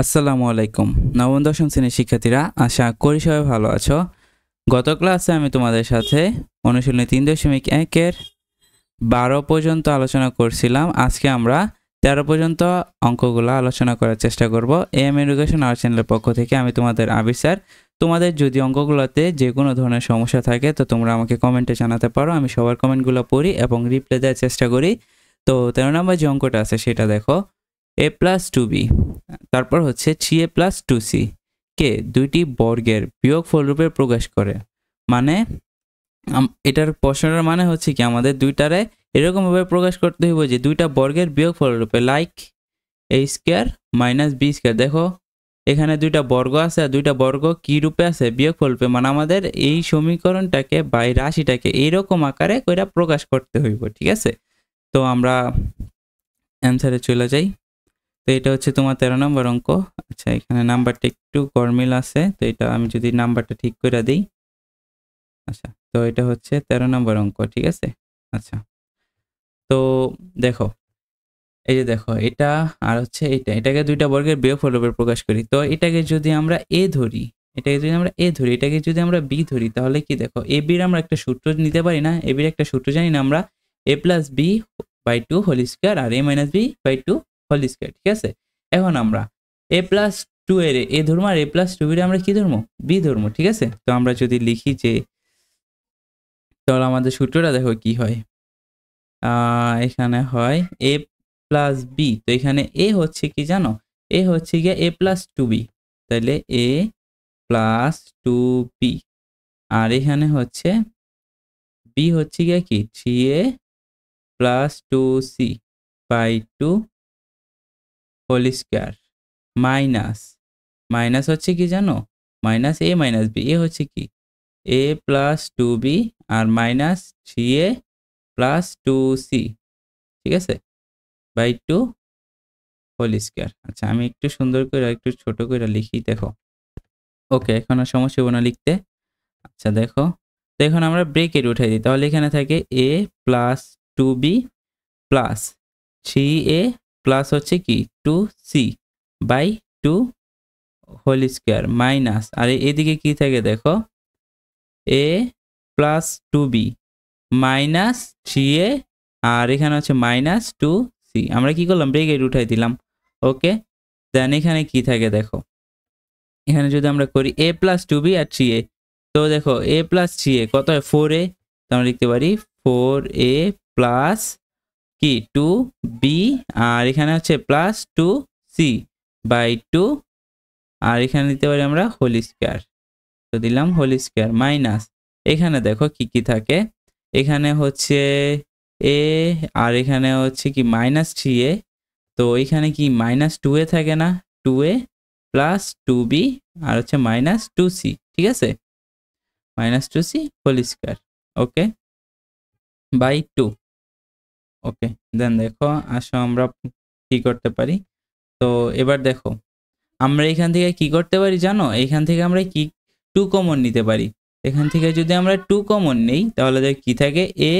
আসসালামু আলাইকুম। নবম দশম শ্রেণীর শিক্ষার্থীরা, আশা করি সবাই ভালো আছো। গত ক্লাসে আমি তোমাদের সাথে অনুশীলনী 3.1 এর 12 পর্যন্ত আলোচনা করছিলাম। আজকে আমরা 13 পর্যন্ত অঙ্কগুলো আলোচনা করার চেষ্টা করব। এম এডুকেশন আওয়ার চ্যানেলের পক্ষ থেকে আমি তোমাদের আবির স্যার। তোমাদের যদি অঙ্কগুলোতে যে কোনো ধরনের সমস্যা থাকে তো তোমরা আমাকে কমেন্টে জানাতে পারো। আমি সবার কমেন্টগুলো পড়ি এবং রিপ্লাই দেওয়ার চেষ্টা করি। তো 13 নম্বর যে অঙ্কটা আছে সেটা দেখো, a প্লাস 2b, তারপর হচ্ছে 3a প্লাস 2c কে দুইটি বর্গের বিয়োগফল রূপে প্রকাশ করে। মানে এটার প্রশ্নটার মানে হচ্ছে কি, আমাদের দুইটারে এরকমভাবে প্রকাশ করতে হইব যে দুইটা বর্গের বিয়োগফল রূপে, like a square minus b square. দেখো এখানে দুইটা বর্গ আছে আর দুইটা বর্গ কি রূপে আছে? বিয়োগফল রূপে। মানে আমাদের এই সমীকরণটাকে বা এই রাশিটাকে এইরকম আকারে কইরা প্রকাশ করতে হইব, ঠিক আছে? তো আমরা অ্যান্সারে চলে যাই। তো এটা হচ্ছে তোমার 13 নম্বর অঙ্ক। আচ্ছা, এখানে নাম্বারটা একটু গরমিল আছে, তো এটা আমি যদি নাম্বারটা ঠিক করে দিই। আচ্ছা, তো এটা হচ্ছে 13 নম্বর অঙ্ক, ঠিক আছে? আচ্ছা, তো দেখো, এই যে দেখো এটা আর হচ্ছে এটাকে দুইটা বর্গের বিয়োগফল রূপে প্রকাশ করি। তো এটাকে যদি আমরা এ ধরি, এটাকে যদি আমরা বি ধরি, তাহলে কি দেখো, এ বির আমরা একটা সূত্র নিতে পারি না? এ বির একটা সূত্র জানি না আমরা, A plus B by 2 whole square আর A minus B by 2 whole square, ঠিক আছে? এখন আমরা এ প্লাস 2 এর এ ধরবো আর এ প্লাস 2 এর আমরা কি ধরবো? বি ধরবো, ঠিক আছে? তো আমরা যদি লিখি যে, তাহলে আমাদের সূত্রটা দেখো কি হয়। এখানে হয় এ প্লাস বি, তো এখানে এ হচ্ছে কি জানো? এ হচ্ছে গিয়ে এ প্লাস 2b, তাহলে এ প্লাস 2b। আর এখানে হচ্ছে বি হচ্ছে গিয়ে কি 3a plus 2c by 2 whole square minus, minus হচ্ছে কি জানো? Minus A minus B. A হচ্ছে কি এ প্লাস 2b আর মাইনাস 3a প্লাস 2c, ঠিক আছে, বাই 2 হোল স্কোয়ার। আচ্ছা, আমি একটু সুন্দর করে একটু ছোট করে লিখি, দেখো। ওকে, এখন আর সমস্যা হবে না লিখতে। আচ্ছা দেখো, তো এখন আমরা ব্রেকেট উঠাই দিই, তাহলে এখানে থাকে এ plus 2b plus 3a plus হচ্ছে কি 2c by 2 whole square minus, আর এদিকে কি থাকে দেখো, এ প্লাস 2b মাইনাস 3a আর এখানে হচ্ছে মাইনাস 2c। আমরা কি করলাম? ব্রেকেট উঠাই দিলাম। ওকে, দেন এখানে কি থাকে দেখো, এখানে যদি আমরা করি a plus 2b R 3a, তো দেখো a প্লাস 3a কত হয়? 4a। তো আমরা লিখতে পারি 4a প্লাস কি 2b আর এখানে হচ্ছে প্লাস 2c বাই 2, আর এখানে দিতে পারি আমরা হোল স্কোয়ার। তো দিলাম হোল স্কোয়ার মাইনাস, এখানে দেখো কি কি থাকে, এখানে হচ্ছে a আর এখানে হচ্ছে কি মাইনাস 3a, তো এখানে কি মাইনাস 2a থাকে না? 2a প্লাস 2b আর হচ্ছে মাইনাস 2c, ঠিক আছে, minus 2c whole square. Okay, by 2। Okay, then দেখো, আসো আমরা কি করতে পারি। তো এবার দেখো, আমরা এখান থেকে কি করতে পারি জানো? এখান থেকে আমরা কি 2 কমন নিতে পারি। এখান থেকে যদি আমরা 2 কমন নেই, তাহলে দেখ কি থাকে, এ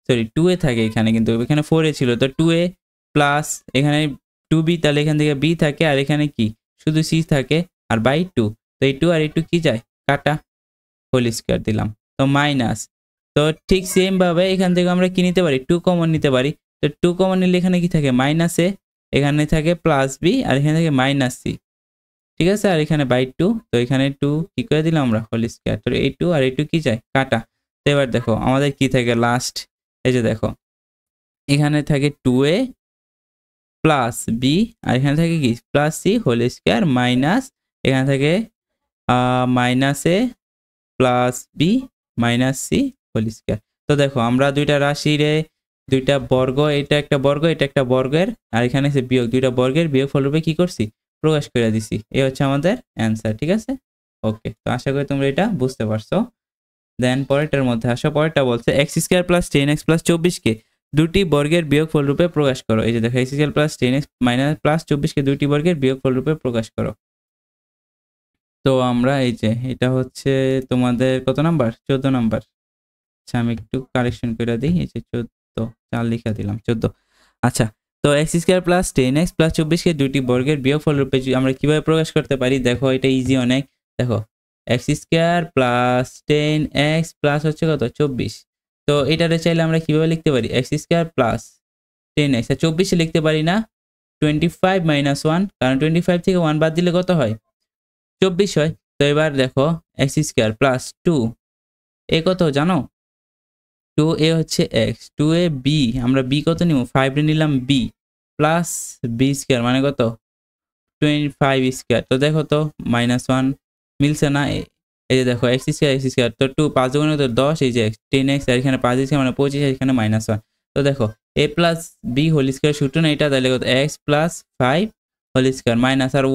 সরি 2a থাকে এখানে, কিন্তু এখানে 4a ছিল, তো 2a প্লাস এখানে 2b, তাহলে এখান থেকে b থাকে আর এখানে কি শুধু c থাকে আর বাই 2, তো এই 2 আর এই 2 কি যায়? কাটা, হোল স্কোয়ার দিলাম, তো মাইনাস। তো ঠিক সেম ভাবে এখান থেকে আমরা কি নিতে পারি? 2 কমন নিতে পারি। তো 2 কমন নিলে এখানে কি থাকে? মাইনাস এ, এখানে থাকে প্লাস বি আর এখানে থাকে মাইনাস সি, ঠিক আছে, আর এখানে বাই 2, তো এখানে 2 কি করে দিলাম আমরা? Whole square. তো এই 2 আর এই 2 কি যায়? কাটা। তো এবার দেখো আমাদের কি থাকে লাস্ট, এই যে দেখো এখানে থাকে 2a প্লাস বি আর এখানে থাকে কি plus C whole square minus, এখানে থাকে minus A plus B minus C whole square. তো দেখো আমরা দুইটা রাশিরে দুইটা বর্গ, এটা একটা বর্গ এটা একটা বর্গের, আর এখানে এসে বিয়োগ, দুইটা বর্গের বিয়োগ ফলরূপে কি করছি? প্রকাশ করে দিছি। এই হচ্ছে আমাদের অ্যান্সার, ঠিক আছে? ওকে, তো আশা করি তোমরা এটা বুঝতে পারছো। দেন পরেরটার মধ্যে আসো। পরেরটা বলছে X square plus 10x plus 24কে দুটি বর্গের বিয়োগফল রূপে প্রকাশ করো। এই যে দেখো X square plus 10x minus plus 24কে দুটি বর্গের বিয়োগফল রূপে প্রকাশ করো। তো আমরা এই যে এটা হচ্ছে তোমাদের কত নাম্বার? 14 নাম্বার। আচ্ছা, আমি একটু কারেকশন করে দিই, এই যে 14 4 লিখা দিলাম 14। আচ্ছা, তো X square plus 10x plus 24কে দুইটি বর্গের বিয়োগফল রূপে আমরা কিভাবে প্রকাশ করতে পারি? দেখো এটা ইজি অনেক। দেখো X square plus 10x plus হচ্ছে কত 24। তো এটারে চাইলে আমরা কিভাবে লিখতে পারি? এক্স স্কোয়ার প্লাস 10x, 24 লিখতে পারি না, 25 মাইনাস 1, কারণ 25 থেকে 1 বাদ দিলে কত হয়? 24 হয়। তো এবার দেখো এক্স স্কোয়ার প্লাস 2 এ কত জানো? 2a হচ্ছে x, 2a b, আমরা b কত নিব? 5 রে নিলাম b, প্লাস b স্কোয়ার মানে কত? 25 স্কোয়ার। তো দেখো তো -1 মিলছে না? এই যে দেখো x স্কোয়ার, তো 2 5 গুণে তো 10, এই যে 10x, আর এখানে 5 স্কোয়ার মানে 25, এখানে -1। তো দেখো a plus b whole square সূত্র না এটা, তাহলে কত? x plus 5 whole square minus, আর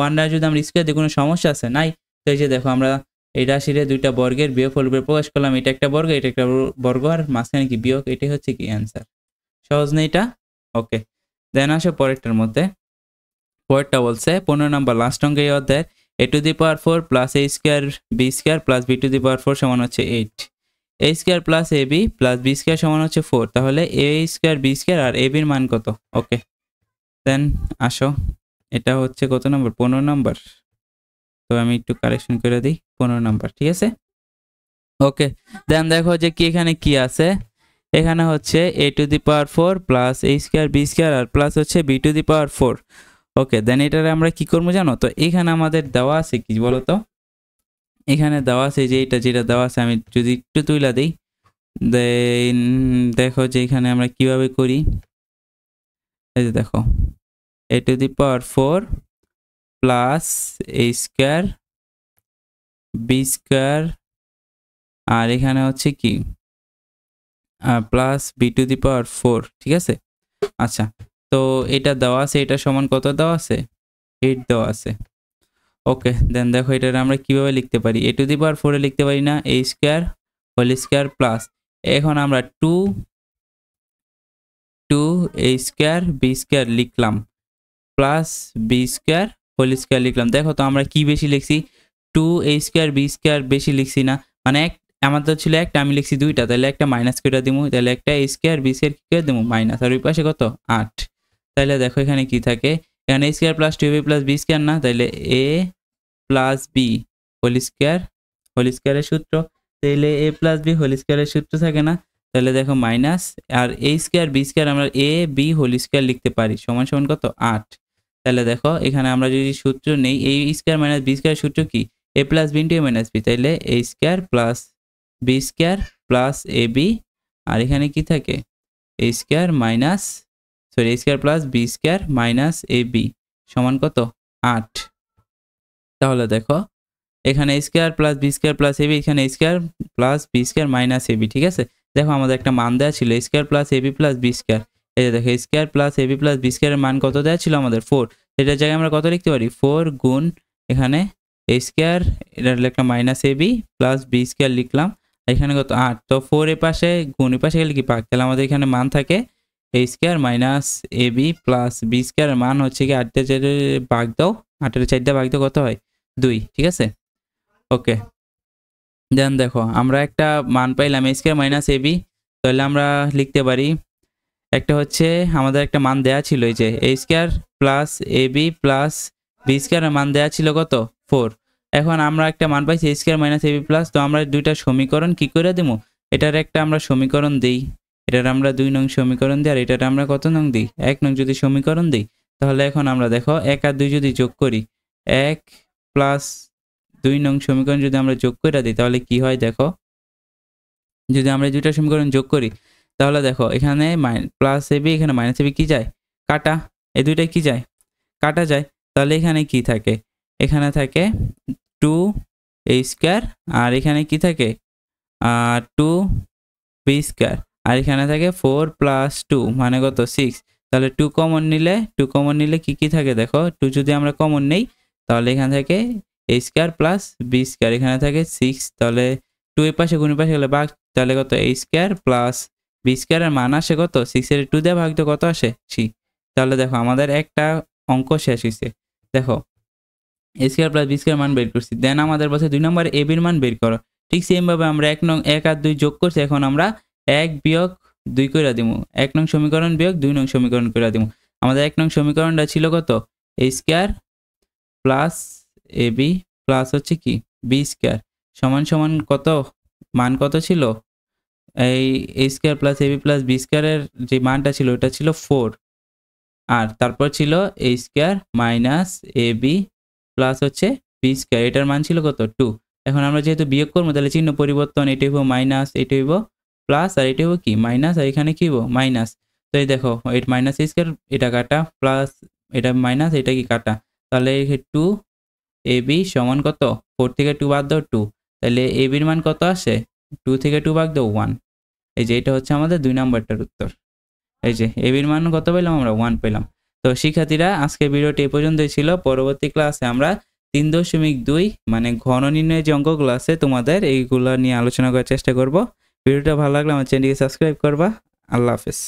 1 যদি আমরা স্কোয়ার দিই কোনো সমস্যা আছে? নাই। তো এই যে দেখো আমরা এই রাশিরে দুইটা বর্গের বিয়োগফল রূপে প্রকাশ করলাম। এটা একটা বর্গ, এটা একটা বর্গ, আর মাঝখানে কি বিয়োগ, এটাই হচ্ছে কি অ্যান্সার। সহজ না এটা? ওকে, দেন আসো পরেরটার মধ্যে। পরেরটা বলছে 15 নম্বর লাস্ট অঙ্কে এই অধ্যায়ের a to the power 4 plus a square B square plus b to the power 4 সমান হচ্ছে 8। a square plus ab plus b square সমান হচ্ছে 4। তাহলে a স্কোয়ার b স্কোয়ার আর ab এর মান কত? ওকে, দেন আসো এটা হচ্ছে কত নম্বর? 15 নম্বর। তো আমি একটু কারেকশন করে দিই, 15 নম্বর, ঠিক আছে। ওকে, দেন দেখো যে কি এখানে কি আছে। এখানে হচ্ছে a to the power 4 plus a square b square আর প্লাস হচ্ছে b to the power 4। Okay, then এটারে আমরা কি করবো জানো? তো এখানে আমাদের দেওয়া আছে কি বলো তো? এখানে দেওয়া আছে যে এটা যেটা দেওয়া আছে, আমি যদি একটু তুইলা দিই, দেন দেখো যে এখানে আমরা কিভাবে করি। এই যে দেখো a to the power 4 plus a square b square, আর এখানে হচ্ছে কি plus b to the power 4, ঠিক আছে। আচ্ছা, তো এটা দেওয়া আছে, এটা সমান কত দেওয়া আছে? 8 দেওয়া আছে। ওকে, দেন দেখো এটা আমরা কিভাবে লিখতে পারি? a টু দি পাওয়ার 4 এ লিখতে পারি না, a square whole square plus, এখন আমরা 2 a স্কোয়ার b স্কোয়ার লিখলাম plus b square whole square লিখলাম। দেখো তো আমরা কি বেশি লিখছি? 2 a স্কোয়ার b স্কোয়ার বেশি লিখছি না? মানে আমাদের ছিল একটা, আমি লিখছি দুইটা, তাহলে একটা মাইনাস করে দিব, তাহলে একটা a স্কোয়ার b স্কোয়ার কি করে দিব? মাইনাস, আর ওই পাশে কত? 8। তাহলে দেখো এখানে কি থাকে? এখানে a square plus 2ab plus b square না, তাহলে a প্লাস b হোল স্কোয়ারের সূত্র, তাহলে a প্লাস b হোল স্কোয়ারের সূত্র থাকে না? তাহলে দেখো মাইনাস, আর a স্কোয়ার b স্কোয়ার আমরা a b হোল স্কোয়ার লিখতে পারি, সমান সমান কত? 8। তাহলে দেখো এখানে আমরা যদি সূত্র নেই, a square minus b square সূত্র কি? a plus b into a minus b, তাহলে a square plus b square plus ab, আর এখানে কি থাকে? a square minus a square plus b square minus ab সমান কত? 8। তাহলে দেখো এখানে a square plus b square plus ab, এখানে a square plus b square minus ab, ঠিক আছে। দেখো আমাদের একটা মান দেওয়া ছিল a square plus ab plus b square. এই যে দেখো a square plus ab plus b স্কোয়ারের মান কত দেওয়া ছিল আমাদের? 4। এটার জায়গায় আমরা কত লিখতে পারি? 4 গুণ এখানে a স্কোয়ার, এটা লিখলাম minus ab plus b square লিখলাম, এখানে কত? 8। তো 4 এর পাশে গুণ এর পাশে গেলে কি পাক? তাহলে আমাদের এখানে মান থাকে a square minus ab plus b স্কোয়ারের মান হচ্ছে কি 8 এর 4 ভাগ দাও, 8 এর 4 ভাগ দাও, কত হয়? 2, ঠিক আছে। ওকে, দেন দেখো আমরা একটা মান পাইলাম a স্কোয়ার মাইনাস ab, তাহলে আমরা লিখতে পারি একটা হচ্ছে আমাদের একটা মান দেয়া ছিল, এই যে a square plus ab plus b স্কোয়ারের মান দেয়া ছিল কত? 4। এখন আমরা একটা মান পাইছি a square minus ab plus, তো আমরা দুইটা সমীকরণ কি করে দেবো? এটার একটা আমরা সমীকরণ দিই, এটার আমরা 2 নং সমীকরণ দিই, আর এটার আমরা কত নং দিই? 1 নং যদি সমীকরণ দিই, তাহলে এখন আমরা দেখো 1 আর 2 যদি যোগ করি, 1 প্লাস 2 নং সমীকরণ যদি আমরা যোগ করে দিই, তাহলে কি হয় দেখো? যদি আমরা দুইটা সমীকরণ যোগ করি, তাহলে দেখো এখানে প্লাস ab, এখানে মাইনাস ab কি যায়? কাটা। এই দুইটা কি যায়? কাটা যায়। তাহলে এখানে কি থাকে? এখানে থাকে 2 a স্কোয়ার, আর এখানে কি থাকে? 2 b স্কোয়ার, আর এখানে থাকে 4 প্লাস 2 মানে কত? 6। তাহলে 2 কমন নিলে কি কি থাকে দেখো? 2 যদি আমরা কমন নেই, তাহলে এখানে থাকে a square plus b square, এখানে থাকে 6। তাহলে 2 এর পাশে গুণের পাশে গেলে ভাগ, তাহলে কত? a স্কোয়ার প্লাস b স্কোয়ারের মান আসে কত? 6 এর 2 দিয়ে ভাগ তো কত আসে? 3। তাহলে দেখো আমাদের একটা অঙ্ক শেষ হয়েছে। দেখো a square plus b square মান বের করছি, দেন আমাদের বলছে 2 নম্বরে ab এর মান বের করো। ঠিক সেম ভাবে আমরা 1 আর 2 যোগ করছি, এখন আমরা 1 বিয়োগ 2 কইরা দিমু 1 নং সমীকরণ বিয়োগ 2 নং সমীকরণ কইরা দিমু। আমাদের 1 নং সমীকরণটা ছিল কত a square plus ab plus হচ্ছে কি b স্কয়ার সমান সমান কত মান কত ছিল এই a square plus ab plus b স্কয়ারের যে মানটা ছিল ওটা ছিল 4 আর তারপর ছিল a square minus ab plus হচ্ছে b স্কয়ার এটার মান ছিল কত 2। এখন আমরা যেহেতু বিয়োগ করব তাহলে চিহ্ন পরিবর্তন এটা হইব মাইনাস এটা হইব প্লাস আর এটা হইব কি মাইনাস আর এখানে কি হইব মাইনাস। তো এই দেখো এটা মাইনাস স্কয়ার এটা কাটা প্লাস এটা মাইনাস এটা কি কাটা তাহলে 2 ab সমান কত 4 থেকে 2 বাদ দাও 2 তাহলে ab এর মান কত আসে 2 থেকে 2 বাদ দাও 1। এই যে এটা হচ্ছে আমাদের 2 নাম্বারটার উত্তর। এই যে ab এর মান কত পেলাম আমরা 1 পেলাম। তো শিক্ষার্থীরা আজকের ভিডিওটি এই পর্যন্তই ছিল। পরবর্তী ক্লাসে আমরা 3.2 মানে ঘন নির্ণয়ের যে অঙ্কগুলো আছে তোমাদের এইগুলো নিয়ে আলোচনা করার চেষ্টা করব। ভিডিওটা ভালো লাগলে আমার চ্যানেলকে সাবস্ক্রাইব করবা। আল্লাহ হাফেজ।